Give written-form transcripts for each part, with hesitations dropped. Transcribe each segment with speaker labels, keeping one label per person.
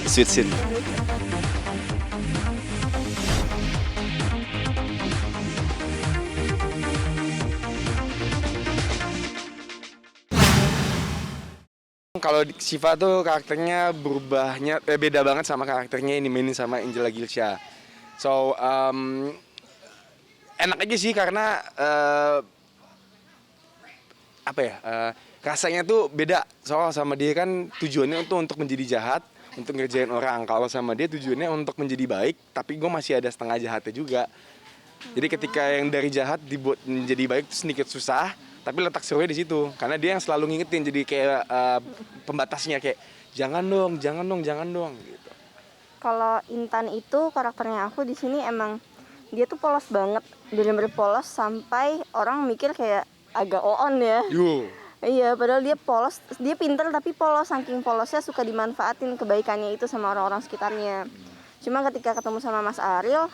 Speaker 1: Sweet scene.
Speaker 2: Kalau Shiva tuh karakternya berubahnya beda banget sama karakternya yang dimainin sama Angela Gilsha. So enak aja sih karena apa ya, rasanya tuh beda. Soal sama dia kan tujuannya untuk menjadi jahat, untuk ngerjain orang. Kalau sama dia tujuannya untuk menjadi baik, tapi gue masih ada setengah jahatnya juga. Jadi ketika yang dari jahat dibuat menjadi baik itu sedikit susah, tapi letak serunya di situ. Karena dia yang selalu ngingetin, jadi kayak pembatasnya kayak jangan dong, jangan dong, jangan dong gitu.
Speaker 3: Kalau Intan itu karakternya aku di sini emang dia tuh polos banget, bener-bener polos sampai orang mikir kayak agak on ya.
Speaker 2: Yo.
Speaker 3: Iya, padahal dia polos, dia pinter tapi polos, saking polosnya suka dimanfaatin kebaikannya itu sama orang-orang sekitarnya. Cuma ketika ketemu sama Mas Ariel,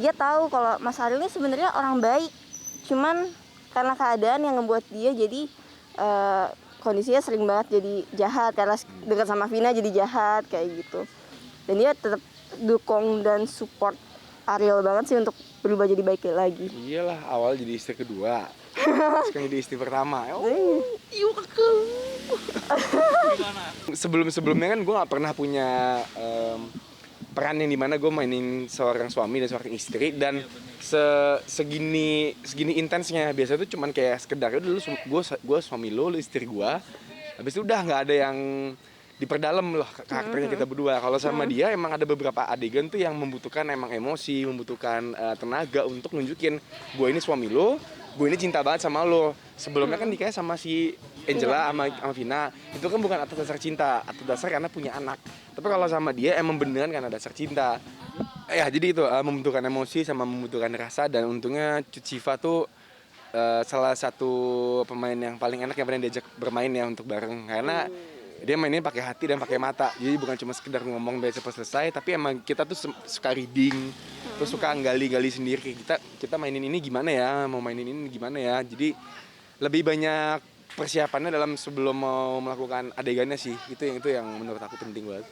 Speaker 3: dia tahu kalau Mas Ariel ini sebenarnya orang baik. Cuman karena keadaan yang ngebuat dia jadi kondisinya sering banget jadi jahat, karena dekat sama Vina jadi jahat kayak gitu. Dan dia tetap dukung dan support Ariel banget sih untuk berubah jadi baik lagi.
Speaker 2: Iyalah, awal jadi istri kedua, sekarang jadi istri pertama. Sebelumnya kan gue nggak pernah punya peran yang dimana gue mainin seorang suami dan seorang istri, dan segini intensnya. Biasanya tuh cuman kayak sekedar dulu gue suami lo istri gue, habis itu udah nggak ada yang diperdalam loh karakternya kita berdua. Kalau sama dia emang ada beberapa adegan tuh yang membutuhkan emang emosi, membutuhkan tenaga untuk nunjukin gue ini suami lo, gue ini cinta banget sama lo. Sebelumnya kan nikahnya sama si Angela sama Vina, itu kan bukan atas dasar cinta, atas dasar karena punya anak. Tapi kalau sama dia emang beneran karena dasar cinta. Ya jadi itu membutuhkan emosi sama membutuhkan rasa, dan untungnya Shiva tuh salah satu pemain yang paling enak yang pernah diajak bermain ya untuk bareng, karena dia mainnya pakai hati dan pakai mata. Jadi bukan cuma sekedar ngomong biar cepat selesai, tapi emang kita tuh suka reading, terus suka gali-gali sendiri. Kita mainin ini gimana ya, mau mainin ini gimana ya. Jadi lebih banyak persiapannya dalam sebelum mau melakukan adegannya sih. Itu yang menurut aku penting banget.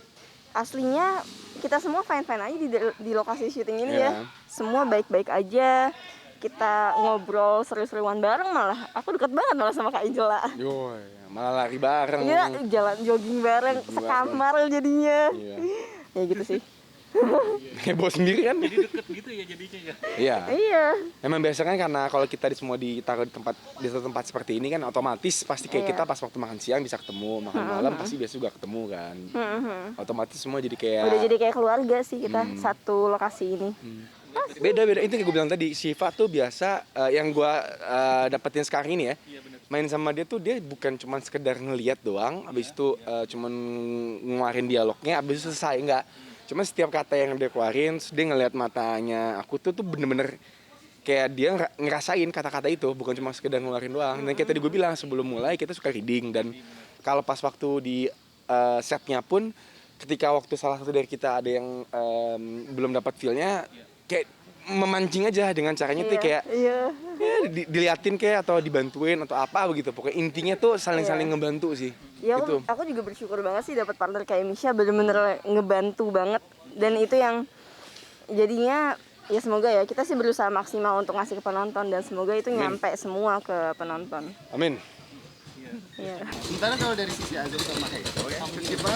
Speaker 3: Aslinya kita semua fine-fine aja di lokasi syuting ini ya. Semua baik-baik aja. Kita ngobrol seru-seruan bareng, malah aku deket banget malah sama Kak Angela.
Speaker 2: Malah lari bareng.
Speaker 3: Iya, jalan jogging bareng, sekamar jadinya. Ya gitu sih.
Speaker 2: Heboh sendiri kan?
Speaker 4: Jadi deket gitu ya jadinya ya.
Speaker 3: Iya.
Speaker 2: Emang biasanya kan karena kalau kita semua ditaruh di satu tempat seperti ini kan otomatis pasti kayak kita pas waktu makan siang bisa ketemu, makan malam pasti biasa juga ketemu kan. Otomatis semua jadi kayak
Speaker 3: udah jadi kayak keluarga sih kita satu lokasi ini.
Speaker 2: Beda itu kayak gue bilang tadi, Shiva tuh biasa yang gue dapetin sekarang ini ya. Main sama dia tuh dia bukan cuma sekedar ngelihat doang, habis itu cuman ngeluarin dialognya, habis itu selesai, enggak. Cuma setiap kata yang dia keluarin, dia ngelihat matanya aku tuh bener-bener kayak dia ngerasain kata-kata itu, bukan cuma sekedar ngeluarin doang. Dan kayak tadi gue bilang sebelum mulai kita suka reading, dan kalau pas waktu di setnya pun ketika waktu salah satu dari kita ada yang belum dapat feel-nya, kayak memancing aja dengan caranya tuh kayak ya, diliatin kayak atau dibantuin atau apa begitu. Pokoknya intinya tuh saling-saling ngebantu sih.
Speaker 3: Ya
Speaker 2: gitu.
Speaker 3: aku juga bersyukur banget sih dapat partner kayak Misha, bener-bener ngebantu banget, dan itu yang jadinya ya semoga ya kita sih berusaha maksimal untuk ngasih ke penonton, dan semoga itu nyampe semua ke penonton.
Speaker 2: Amin.
Speaker 3: Ya.
Speaker 5: Sementara kalau dari sisi Azam sama Heiko ya, Shiva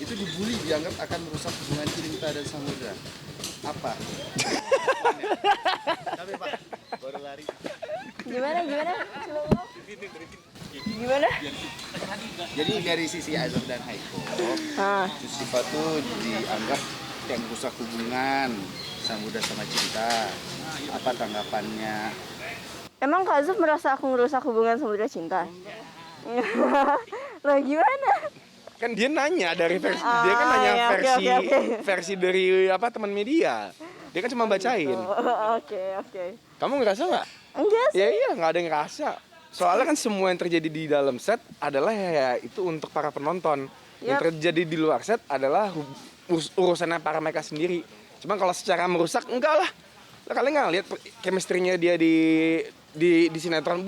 Speaker 5: itu dibully, dianggap akan merusak hubungan cinta dan samudra. Apa? Tapi Pak, baru lari.
Speaker 3: Gimana? Gimana?
Speaker 5: Jadi dari sisi Azam dan Heiko, Shiva tuh dianggap kayak merusak hubungan samudra sama cinta. Apa tanggapannya?
Speaker 3: Emang Kak Azuf merasa aku merusak hubungan samudra cinta? Lah gimana?
Speaker 2: Kan dia nanya dari versi dia kan nanya
Speaker 3: ya,
Speaker 2: versi
Speaker 3: okay.
Speaker 2: versi dari teman media. Dia kan cuma bacain.
Speaker 3: Oke.
Speaker 2: Kamu ngerasa nggak?
Speaker 3: Enggak sih.
Speaker 2: Ya iya, nggak ada yang ngerasa. Soalnya kan semua yang terjadi di dalam set adalah ya itu untuk para penonton. Yang terjadi di luar set adalah urusannya para mereka sendiri. Cuma kalau secara merusak enggak lah. Kalian nggak lihat chemistry-nya dia di sinetron.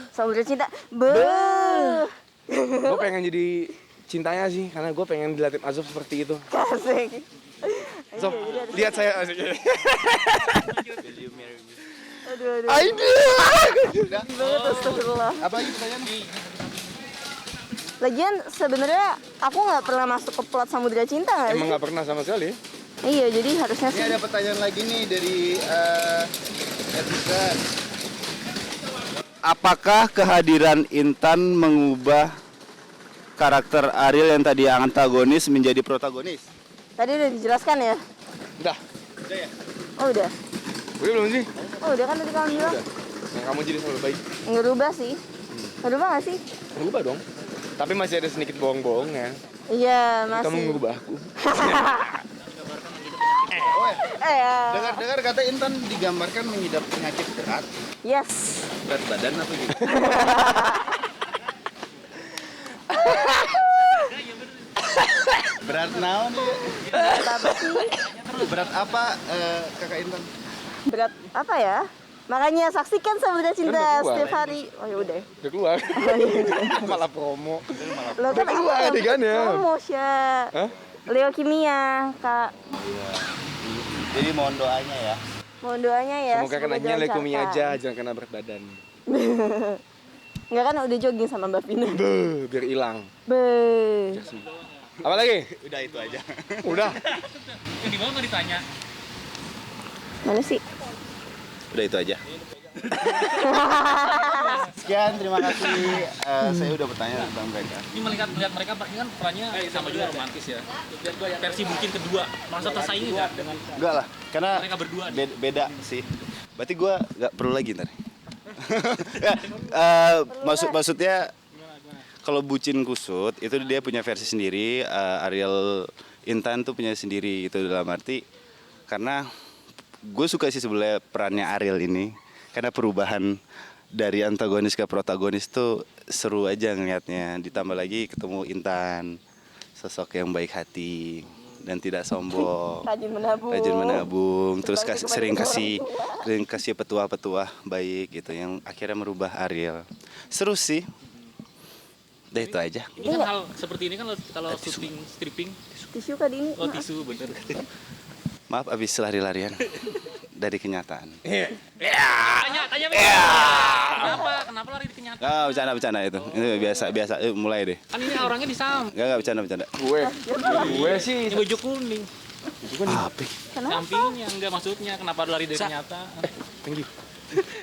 Speaker 3: Samudra cinta.
Speaker 2: Gue pengen jadi cintanya sih, karena gue pengen dilatih Azov seperti itu.
Speaker 3: Asik.
Speaker 2: Sob,
Speaker 3: Iya, jadi harus-
Speaker 2: lihat saya asik.
Speaker 3: Aduh.
Speaker 5: Udah.
Speaker 3: Banget astagfirullah.
Speaker 5: Apa lagi pertanyaannya?
Speaker 3: Lagian sebenarnya aku nggak pernah masuk ke plot Samudra Cinta nggak sih?
Speaker 2: Emang nggak pernah sama sekali.
Speaker 3: Iya, jadi harusnya
Speaker 5: Ini
Speaker 3: sih.
Speaker 5: ada pertanyaan lagi nih dari Edison. Apakah kehadiran Intan mengubah karakter Ariel yang tadi antagonis menjadi protagonis?
Speaker 3: Tadi udah dijelaskan ya?
Speaker 2: Udah,
Speaker 5: Udah ya?
Speaker 3: Oh udah.
Speaker 2: udah belum sih?
Speaker 3: Oh udah kan tadi kamu bilang.
Speaker 2: Udah. Yang kamu jadi selalu baik.
Speaker 3: Ngerubah sih. Ngerubah nggak sih?
Speaker 2: Berubah dong. Tapi masih ada sedikit bohong-bohongnya.
Speaker 3: Iya,
Speaker 2: Kamu
Speaker 3: masih.
Speaker 2: mengubah aku.
Speaker 5: Oh,
Speaker 3: Ya.
Speaker 5: dengar-dengar kata Intan digambarkan mengidap penyakit berat.
Speaker 3: Yes.
Speaker 5: Berat badan apa gitu? Berat naon ya?
Speaker 3: Berat apa sih?
Speaker 5: Berat apa kakak Intan?
Speaker 3: Berat apa ya? Makanya saksikan Samudra Cinta
Speaker 2: Kan udah keluar.
Speaker 3: setiap hari. Oh ya udah.
Speaker 2: Udah keluar. Malah promo.
Speaker 3: Lo kan
Speaker 2: keluar adegannya.
Speaker 3: Promo Sya.
Speaker 2: Hah?
Speaker 3: Leukemia, Kak.
Speaker 5: Jadi mohon doanya ya.
Speaker 3: Mohon doanya ya.
Speaker 2: Semoga kenanya
Speaker 3: dilancarkan.
Speaker 2: leukemia aja, jangan kena berat badan.
Speaker 3: Enggak kan udah jogging sama Mbak Vina.
Speaker 2: Beuh, biar hilang.
Speaker 3: Be.
Speaker 2: Apa lagi?
Speaker 5: Udah itu aja.
Speaker 2: Udah.
Speaker 4: Yang di bawah nggak ditanya.
Speaker 3: Mana sih?
Speaker 5: Udah itu aja. Sekian, terima kasih. Saya udah bertanya tentang mereka.
Speaker 4: Ini melihat mereka ini kan perannya sama juga romantis ya. Versi mungkin kedua, masa tersaingi nggak dengan
Speaker 5: Enggak lah, karena
Speaker 4: mereka berdua?
Speaker 5: beda sih. Berarti gue nggak perlu lagi ntar. Ya, maksudnya kalau bucin kusut itu dia punya versi sendiri. Ariel Intan tuh punya sendiri itu dalam arti karena gue suka sih sebenarnya perannya Ariel ini karena perubahan dari antagonis ke protagonis tuh seru aja ngelihatnya. Ditambah lagi ketemu Intan, sosok yang baik hati dan tidak sombong. Rajin menabung, terus
Speaker 3: Berbagi kepada
Speaker 5: sering
Speaker 3: kedua
Speaker 5: sering kasih petua-petua baik gitu yang akhirnya merubah Ariel. Seru sih. Udah itu aja.
Speaker 4: Ini kan hal seperti ini kan kalau syuting stripping,
Speaker 3: Tisu kak ini.
Speaker 4: oh tisu bener.
Speaker 5: Maaf abis lari-larian dari kenyataan.
Speaker 4: Tanya kenapa lari di kenyataan?
Speaker 5: Ah, bercanda itu. Itu biasa. Mulai deh.
Speaker 4: Kan ini orangnya disam.
Speaker 5: Enggak bercanda.
Speaker 2: Gue sih.
Speaker 4: Ini baju kuning.
Speaker 5: Apa?
Speaker 3: Kenapa?
Speaker 4: Sampingnya enggak maksudnya kenapa lari dari kenyataan?
Speaker 2: Thank you.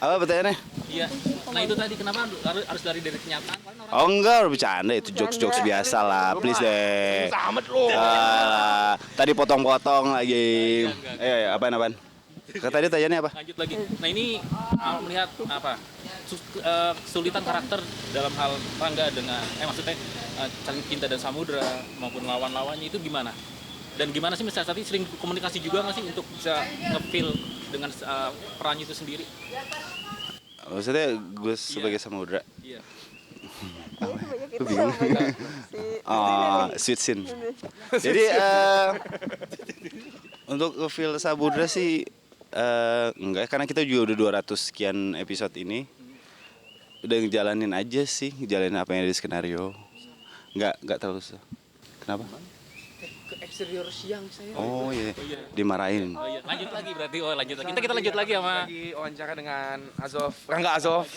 Speaker 5: Apa pertanyaannya?
Speaker 4: Iya. Nah itu tadi kenapa harus lari dari kenyataan? Kan orang
Speaker 5: Oh enggak, bercanda itu jokes biasa lah, please deh.
Speaker 2: Samet lo.
Speaker 5: Tadi potong-potong lagi.
Speaker 4: Enggak.
Speaker 5: Apaan? Tadi tanyanya apa?
Speaker 4: lanjut lagi. Nah ini melihat apa kesulitan karakter dalam hal Rangga dengan maksudnya saling cinta dan samudra maupun lawan-lawannya itu gimana? Dan gimana sih misalnya tadi sering komunikasi juga nggak sih untuk bisa nge-feel dengan perannya itu sendiri?
Speaker 5: Maksudnya gue sebagai samudra.
Speaker 4: Iya.
Speaker 3: Gue bingung.
Speaker 5: Sweet scene. Jadi untuk feel samudra sih enggak, karena kita juga udah 200 sekian episode ini. Udah ngejalanin aja sih, ngejalanin apa yang ada di skenario. Enggak terlalu susah. Kenapa?
Speaker 2: Ke eksterior siang saya.
Speaker 5: Oh iya, dimarahin.
Speaker 4: Oh iya, lanjut lagi berarti. Oh, lanjut lagi. Kita lanjut lagi sama
Speaker 2: Lagi wawancara dengan Azov. Rangga Azov.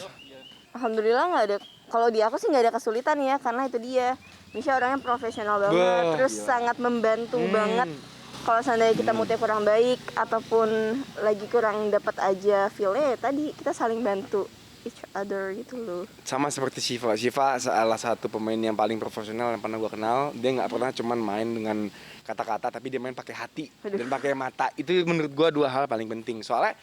Speaker 3: Alhamdulillah nggak ada. Kalau di aku sih nggak ada kesulitan ya, karena itu dia. Misha orangnya profesional banget,
Speaker 2: Bah,
Speaker 3: terus sangat membantu banget. Kalau seandainya kita moodnya kurang baik ataupun lagi kurang dapat aja feel-nya, ya tadi kita saling bantu each other gitu loh.
Speaker 2: Sama seperti Shiva salah satu pemain yang paling profesional yang pernah gue kenal. Dia nggak pernah cuman main dengan kata-kata, tapi dia main pakai hati dan pakai mata. Itu menurut gue dua hal paling penting. Soalnya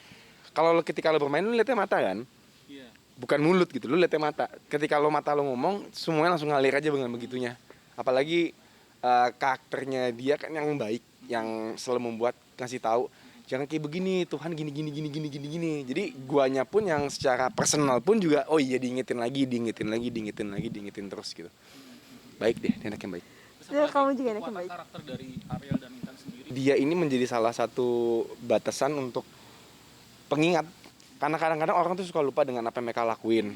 Speaker 2: ketika lo bermain lo liatnya mata kan,
Speaker 4: iya.
Speaker 2: bukan mulut gitu. Lo liatnya mata. Ketika mata lo ngomong, semuanya langsung ngalir aja dengan begitunya. Apalagi karakternya dia kan yang baik, yang selalu membuat ngasih tahu jangan kayak begini, Tuhan gini. Jadi guanya pun yang secara personal pun juga oh iya diingetin lagi terus gitu. Baik deh, dia anak yang baik.
Speaker 3: Ya, kamu juga anak yang baik.
Speaker 4: Karakter dari Ariel dan Intan sendiri.
Speaker 2: Dia ini menjadi salah satu batasan untuk pengingat. Karena kadang-kadang orang tuh suka lupa dengan apa yang mereka lakuin.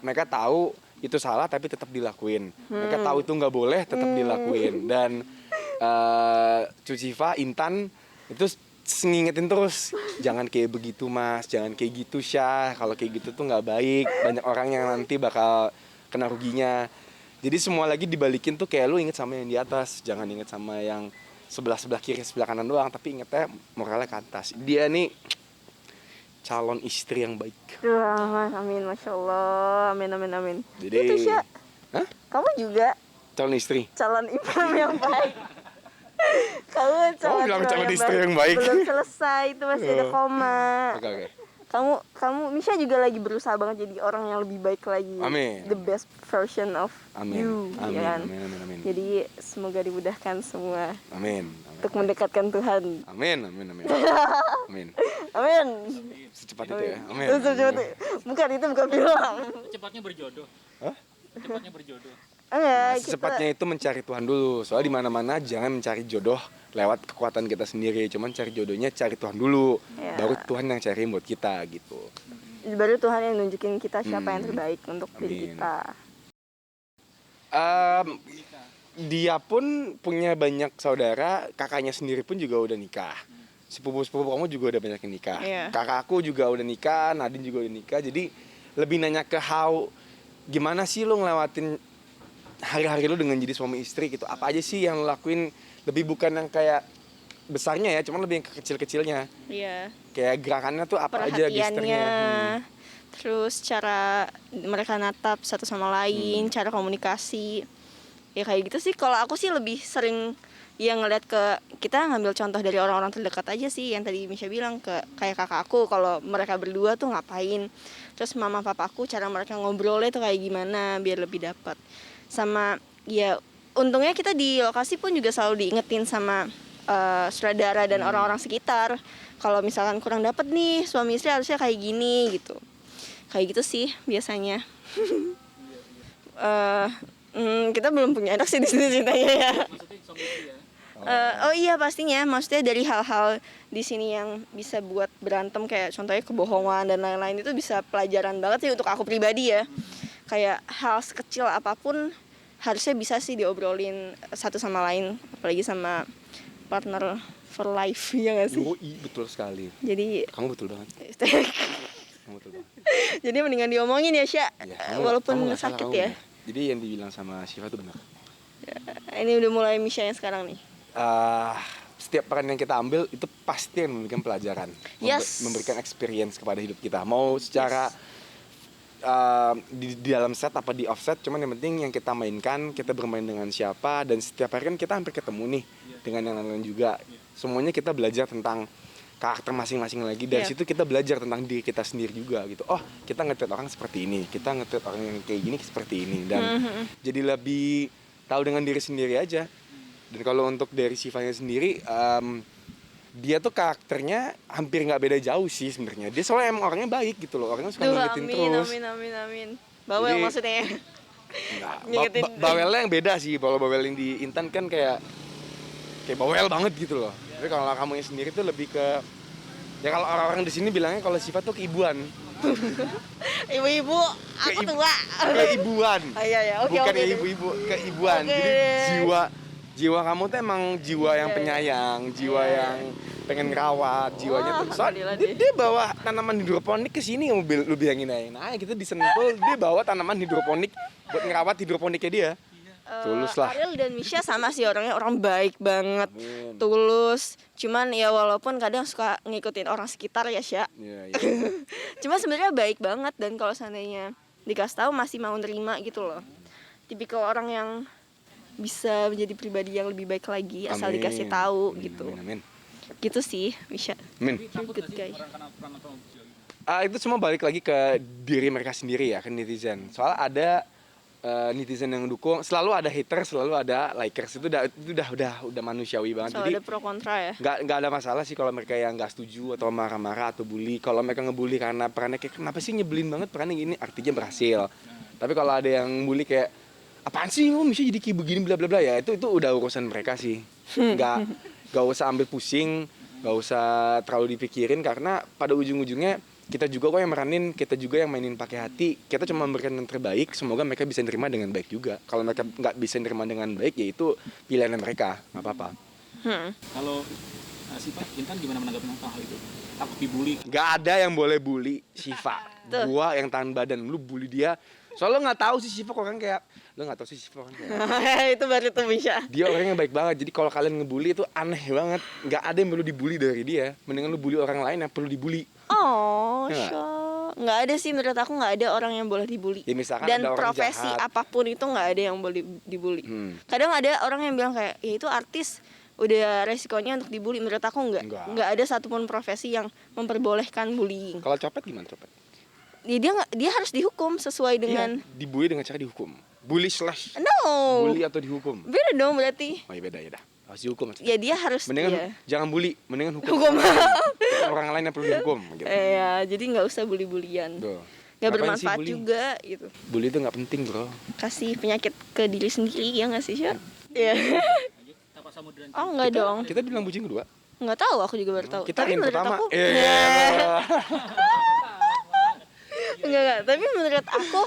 Speaker 2: Mereka tahu itu salah tapi tetap dilakuin. Mereka tahu itu nggak boleh tetap dilakuin. Dan Cuciva, Intan itu ngingetin terus, jangan kayak begitu mas, jangan kayak gitu Syah, kalau kayak gitu tuh nggak baik, banyak orang yang nanti bakal kena ruginya. Jadi semua lagi dibalikin tuh kayak lu inget sama yang di atas, jangan inget sama yang sebelah kiri sebelah kanan doang, tapi ingetnya moralnya ke atas. Dia nih calon istri yang baik.
Speaker 3: Wah, amin, masya Allah, amin, amin, amin.
Speaker 2: Jadi,
Speaker 3: itu Syah,
Speaker 2: hah?
Speaker 3: kamu juga
Speaker 2: Calon istri.
Speaker 3: calon imam yang baik. Kamu
Speaker 2: bilang calon
Speaker 3: imam
Speaker 2: istri yang baik.
Speaker 3: Belum selesai, itu masih ada koma.
Speaker 2: Oke.
Speaker 3: Kamu Misha juga lagi berusaha banget jadi orang yang lebih baik lagi.
Speaker 2: Amin.
Speaker 3: The best version of
Speaker 2: Amin.
Speaker 3: you,
Speaker 2: Amin.
Speaker 3: ya kan?
Speaker 2: Amin.
Speaker 3: Jadi semoga dimudahkan semua
Speaker 2: Amin.
Speaker 3: untuk mendekatkan Tuhan.
Speaker 2: Amin.
Speaker 3: Amin.
Speaker 2: Secepat itu ya. Amin.
Speaker 3: Bukan, itu bukan bilang.
Speaker 4: Cepatnya berjodoh.
Speaker 2: Hah?
Speaker 4: Cepatnya berjodoh.
Speaker 3: Enggak,
Speaker 2: Secepatnya itu mencari Tuhan dulu. Soalnya di mana-mana jangan mencari jodoh lewat kekuatan kita sendiri. Cuman cari jodohnya cari Tuhan dulu.
Speaker 3: Ya.
Speaker 2: Baru Tuhan yang cari buat kita gitu.
Speaker 3: Baru Tuhan yang nunjukin kita siapa yang terbaik untuk diri
Speaker 2: Amin.
Speaker 3: kita.
Speaker 2: Dia pun punya banyak saudara, kakaknya sendiri pun juga udah nikah. Sepupu-sepupu kamu juga udah banyak yang nikah.
Speaker 3: Iya.
Speaker 2: Kakakku juga udah nikah, Nadine juga udah nikah. Jadi lebih nanya ke gimana sih lo ngelewatin hari-hari lo dengan jadi suami istri gitu. Apa aja sih yang lo lakuin, lebih bukan yang kayak besarnya ya, cuman lebih yang ke kecil-kecilnya.
Speaker 3: Iya.
Speaker 2: Kayak gerakannya tuh apa aja gesternya.
Speaker 3: Terus cara mereka natap satu sama lain, cara komunikasi. Ya kayak gitu sih. Kalau aku sih lebih sering ngeliat kita ngambil contoh dari orang-orang terdekat aja sih, yang tadi Misha bilang, kayak kakak aku kalau mereka berdua tuh ngapain. Terus mama papaku cara mereka ngobrolnya tuh kayak gimana biar lebih dapat. Sama ya untungnya kita di lokasi pun juga selalu diingetin sama saudara dan orang-orang sekitar. Kalau misalkan kurang dapat nih suami istri harusnya kayak gini gitu. Kayak gitu sih biasanya. Kita belum punya anak sih di sini ceritanya ya. Oh iya pastinya, maksudnya dari hal-hal di sini yang bisa buat berantem kayak contohnya kebohongan dan lain-lain itu bisa pelajaran banget sih untuk aku pribadi ya. Kayak hal sekecil apapun harusnya bisa sih diobrolin satu sama lain, apalagi sama partner for life, ya nggak sih?
Speaker 2: Yoi, betul sekali.
Speaker 3: Jadi
Speaker 2: Kamu betul banget. Kamu betul banget.
Speaker 3: jadi mendingan diomongin ya Sya,
Speaker 2: Ya,
Speaker 3: walaupun
Speaker 2: kamu nggak salah,
Speaker 3: sakit
Speaker 2: kamu
Speaker 3: ya.
Speaker 2: benar. Jadi yang dibilang sama Syifa tuh benar.
Speaker 3: Ini udah mulai Misha yang sekarang nih.
Speaker 2: Setiap peran yang kita ambil itu pasti yang memberikan pelajaran,
Speaker 3: Yes.
Speaker 2: memberikan experience kepada hidup kita. Mau secara di dalam set apa di offset, cuman yang penting yang kita mainkan, kita bermain dengan siapa, dan setiap hari kan kita hampir ketemu nih dengan yang lain juga. Semuanya kita belajar tentang karakter masing-masing lagi. Dari situ kita belajar tentang diri kita sendiri juga gitu. Oh, kita nge-treat orang seperti ini, kita nge-treat orang yang kayak gini seperti ini, dan jadi lebih tahu dengan diri sendiri aja. Dan kalau untuk dari Syifanya sendiri, dia tuh karakternya hampir nggak beda jauh sih sebenarnya. Dia soalnya emang orangnya baik gitu loh, orangnya suka ngingetin terus.
Speaker 3: Amin. Bawel
Speaker 2: Jadi,
Speaker 3: maksudnya.
Speaker 2: Enggak,
Speaker 3: Ngingetin.
Speaker 2: bawelnya yang beda sih. Kalau bawel yang di Intan kan kayak bawel banget gitu loh. Tapi kalau kamu yang sendiri tuh lebih ke, ya kalau orang-orang di sini bilangnya kalau sifat tuh keibuan.
Speaker 3: Ibu-ibu, aku tua.
Speaker 2: Keibuan.
Speaker 3: Iya, oke.
Speaker 2: Bukan ibu-ibu, keibuan.
Speaker 3: Oke.
Speaker 2: Jadi jiwa kamu tuh emang jiwa yang penyayang, jiwa yang pengen ngerawat, jiwanya tuh. Soalnya dia bawa tanaman hidroponik ke sini, lu bilangin aja. Nah, gitu di Sentul dia bawa tanaman hidroponik buat ngerawat hidroponiknya dia. Tulus lah.
Speaker 3: Ariel dan Misha sama sih orangnya, orang baik banget,
Speaker 2: Amin.
Speaker 3: tulus. Cuman ya walaupun kadang suka ngikutin orang sekitar ya Sya.
Speaker 2: Iya.
Speaker 3: Cuma sebenarnya baik banget, dan kalau seandainya dikasih tahu masih mau nerima gitu loh. Tipikal orang yang bisa menjadi pribadi yang lebih baik lagi asal
Speaker 2: Amin.
Speaker 3: dikasih tahu
Speaker 2: Amin,
Speaker 3: gitu.
Speaker 2: Amin.
Speaker 3: Gitu sih Misha.
Speaker 2: Amin.
Speaker 3: Good guy.
Speaker 2: Itu semua balik lagi ke diri mereka sendiri ya, ke netizen. Soal ada netizen yang dukung, selalu ada haters, selalu ada likers. Itu udah manusiawi banget.
Speaker 3: So
Speaker 2: Jadi
Speaker 3: ada pro kontra ya.
Speaker 2: nggak ada masalah sih kalau mereka yang nggak setuju atau marah-marah atau bully. Kalau mereka ngebully karena perannya kayak kenapa sih nyebelin banget perannya gini, artinya berhasil. Tapi kalau ada yang bully kayak apaan sih lo bisa jadi kayak begini bla bla bla, ya itu udah urusan mereka sih. Nggak usah ambil pusing, nggak usah terlalu dipikirin, karena pada ujung-ujungnya kita juga kok yang meranin, kita juga yang mainin pakai hati. Kita cuma memberikan yang terbaik, semoga mereka bisa nerima dengan baik juga. Kalau mereka nggak bisa nerima dengan baik, ya itu pilihan mereka, nggak apa-apa.
Speaker 4: Kalau Siva, Intan gimana menanggapi hal itu? Takut dibully?
Speaker 2: Nggak ada yang boleh bully Siva.
Speaker 3: Tuh.
Speaker 2: Gua yang tahan badan, lu bully dia. Soalnya lo nggak tahu sih Siva orang kayak, lo nggak tahu sih Siva orang kayak.
Speaker 3: Itu baru tuh bisa.
Speaker 2: Dia orangnya baik banget. Jadi kalau kalian ngebully itu aneh banget. Nggak ada yang perlu dibully dari dia. Mendingan lu bully orang lain yang perlu dibully.
Speaker 3: Oh,
Speaker 2: Ya nggak?
Speaker 3: nggak ada sih menurut aku, nggak ada orang yang boleh dibully.
Speaker 2: Ya, misalkan
Speaker 3: Dan
Speaker 2: ada orang
Speaker 3: profesi
Speaker 2: jahat.
Speaker 3: apapun itu nggak ada yang boleh dibully.
Speaker 2: Hmm.
Speaker 3: Kadang ada orang yang bilang kayak, ya itu artis, udah resikonya untuk dibully. Menurut aku
Speaker 2: Nggak.
Speaker 3: nggak ada satupun profesi yang memperbolehkan bullying.
Speaker 2: Kalau copet gimana copet?
Speaker 3: Ya, dia harus dihukum sesuai dengan
Speaker 2: Iya, dibully dengan cara dihukum. Bully slash
Speaker 3: no,
Speaker 2: bully atau dihukum.
Speaker 3: beda dong berarti.
Speaker 2: Oh iya beda ya dah. Harus dihukum maksudnya.
Speaker 3: Ya dia harus
Speaker 2: Mendingan
Speaker 3: ya.
Speaker 2: jangan bully, mendingan hukum.
Speaker 3: Hukum.
Speaker 2: Orang lain yang perlu dihukum gitu.
Speaker 3: Ya, jadi nggak usah bully-bulian.
Speaker 2: Tuh.
Speaker 3: Nggak
Speaker 2: Ngapain
Speaker 3: bermanfaat
Speaker 2: sih bully?
Speaker 3: juga gitu.
Speaker 2: Bully itu nggak penting, Bro.
Speaker 3: Kasih penyakit ke diri sendiri ya nggak sih, Syah? Iya.
Speaker 4: Lanjut, Tapa Samudra.
Speaker 3: Oh enggak dong.
Speaker 2: Kita bilang bucin kedua.
Speaker 3: Nggak tahu, aku juga baru tahu.
Speaker 2: Kita
Speaker 3: Tapi
Speaker 2: yang
Speaker 3: menurut
Speaker 2: pertama.
Speaker 3: aku, enggak. Tapi menurut aku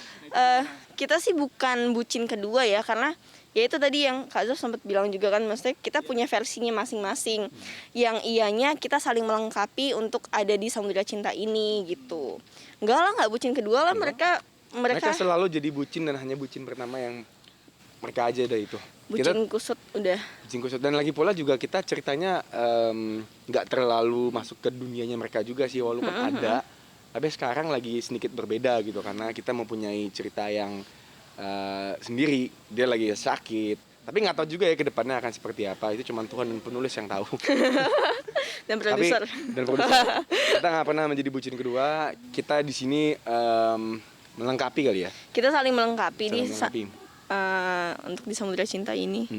Speaker 3: kita sih bukan bucin kedua ya, karena ya itu tadi yang Kak Zof sempat bilang juga kan, maksudnya kita punya versinya masing-masing. Yang ianya kita saling melengkapi untuk ada di Samudra Cinta ini gitu. Enggak lah, nggak bucin kedua lah, mereka
Speaker 2: Mereka selalu jadi bucin dan hanya bucin pertama yang mereka aja dah itu. Kita
Speaker 3: bucin kusut udah.
Speaker 2: bucin kusut. Dan lagi pula juga kita ceritanya nggak terlalu masuk ke dunianya mereka juga sih, walaupun ada. Tapi sekarang lagi sedikit berbeda gitu, karena kita mempunyai cerita yang sendiri. Dia lagi sakit. Tapi nggak tahu juga ya ke depannya akan seperti apa. Itu cuma Tuhan dan penulis yang tahu.
Speaker 3: Dan produser.
Speaker 2: Dan produser. Kita nggak pernah menjadi bucin kedua. Kita di sini melengkapi kali ya.
Speaker 3: Kita saling melengkapi
Speaker 2: Saling melengkapi.
Speaker 3: untuk di Samudra Cinta ini.